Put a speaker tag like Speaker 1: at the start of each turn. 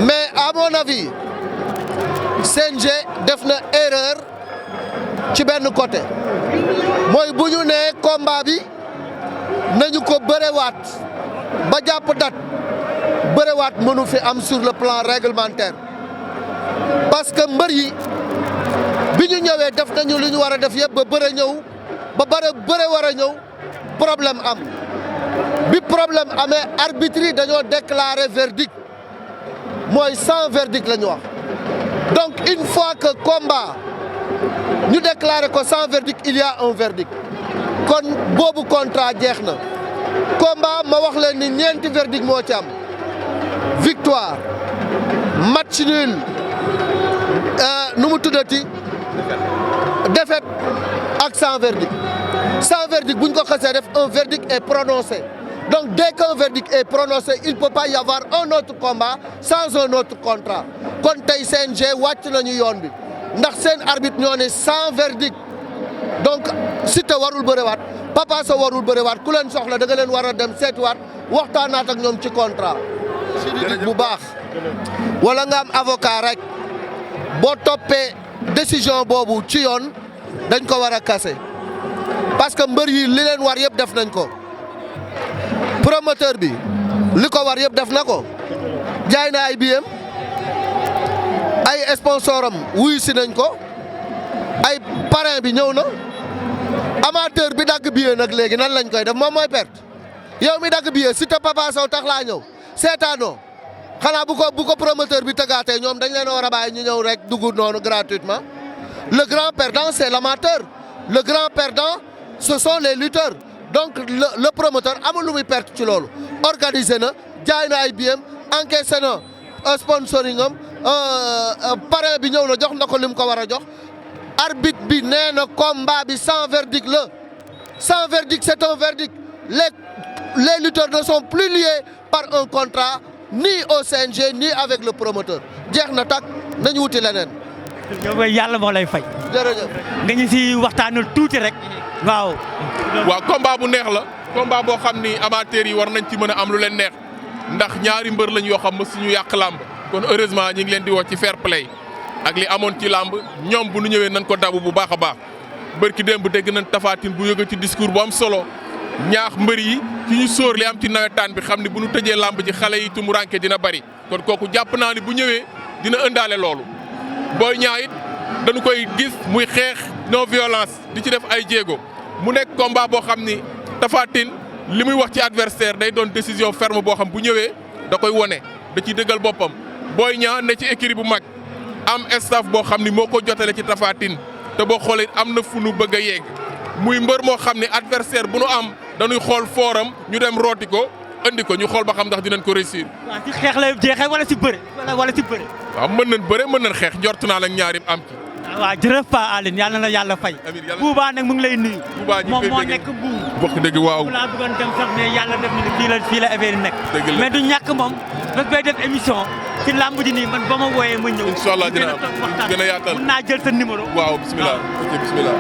Speaker 1: mais à mon avis CNG def na erreur ci benn côté mooy bu ñu nee combat bi nañu ko bërewaat ba jàpp date bërewaat mënu fi am sur le plan réglementaire parce que mbër yi bi ñu ñëwee def nañu li ñu war a def yëpp ba bëre ñëw ba bëre war a ñëw problème am bi problème amee arbitre yi dañoo déclarer verdict mooy sans verdict la ñu wax donc une fois que combat ñu déclarer ko sans verdict il y a un verdict kon boobu contrat jeex na combat ma wax leen ni ñeenti verdict moo ci am victoire match nul nu mu tuddati défaite ak sans verdict bu ñu ko xasee def un verdict est prononcé donc dès qu'un verdict est prononcé il peut pas y avoir un autre combat sans un autre contrat kon tey CNG wàcc nañu yoon bi ndax seen arbitre ñoo ne sans verdict donc Siteu warul bërewaat Papa Sow warul bërewaat ku leen soxla da nga leen war a dem seetiwaat waxtaanaat ak ñoom ci contrat juridique bu baax wala nga am avocat rek boo toppee décision boobu ci yoon dañ ko war a casser parce que mbër yi li leen war yëpp def nañ ko promoteur bi li ko war yëpp def na ko jaay na ay billets ay sponsoram wuyu si nañ ko ay parrain bi ñëw na amateur bi dagg billet nag léegi nan lañ koy def moom mooy perte yow mi dagg billet Siteu Papa Sow tax laa ñëw seetaanoo xanaa bu ko promoteur bi tëggaatee ñoom dañ leen war a bàyyi ñu ñëw rek dugg noonu gratuitement le grand perdant c'est l'amateur le grand perdant ce sont les lutteurs donc le promoteur amul lu muy perte ci loolu organisé na jaay na ay billets encaissé na sponsoring am parrain bi ñëw na jox na ko lim ko war a jox arbitre bi nee na combat bi sans verdict la sans verdict c'est un verdict les lutteurs ne sont plus liés par un contrat ni au CNG ni avec le promoteur jeex na tak nañu wuti leneen.
Speaker 2: yow yàlla moo lay fay.
Speaker 1: jërëjëf.
Speaker 2: nga ñu si waxtaanal tuuti rek. waaw.
Speaker 3: waaw combat bu neex la combat boo xam ni amateurs yi war nañ ci mën a am lu leen neex ndax ñaari mbër lañ yoo xam ne suñu yàq làmb kon heureusement ñi ngi leen di wax ci fair play ak li amoon ci làmb ñoom bu nu ñëwee nañ ko dabu bu baax a baax bërki démb dégg nañ Tapha Tine bu yëg ci discours bu am solo ñaax mbër yi ci ñu sóor li am ci nawetaan bi xam ni bu nu tëjee làmb ji xale yi tumu ranke dina bari kon kooku jàpp naa ni bu ñëwee dina ëndaale loolu Boy Niang it dañu koy gis muy xeex non violence di ci def ay jéego mu nekk combat boo xam ni Tapha Tine li muy wax ci adversaire day doon décision ferme boo xam bu ñëwee da koy wone da ciy dëggal boppam Boy Niang ne ci écurie bu mag am staff boo xam ni moo ko jotale ci Tapha Tine te boo xoolee am na fu nu bëgg a yegg muy mbër moo xam ne adversaire bu nu am dañuy xool fooram ñu dem rooti ko andi ko ñu xool ba xam ndax dinañ ko réussir.
Speaker 2: waaw ci xeex lay jeexee wala ci bëre wala ci bëre.
Speaker 3: waaw mën nañ bëre mën nañ xeex njort naa la ñaari am ci.
Speaker 2: waaw jërëjëf Pa Aline yàlla na yàlla fay.
Speaker 3: amiin yàlla
Speaker 2: Bouba nag mu ngi lay nuyu.
Speaker 3: Bouba ñu
Speaker 2: moom
Speaker 3: koy
Speaker 2: moo
Speaker 3: bëggee
Speaker 2: nekk Mbour.
Speaker 3: wax dëgg waaw.
Speaker 2: bu laa bëggoon dem sax mais yàlla def na ni fii la affaire yi nekk.
Speaker 3: dëgg la
Speaker 2: mais du ñàkk moom bés bay def émission ci làmb ji nii man ba ma wooyee ma ñëw.
Speaker 3: incha allah dina am gën a yaatal
Speaker 2: mun naa jël sa numéro.
Speaker 3: waaw bisimilah. ok bisimilah.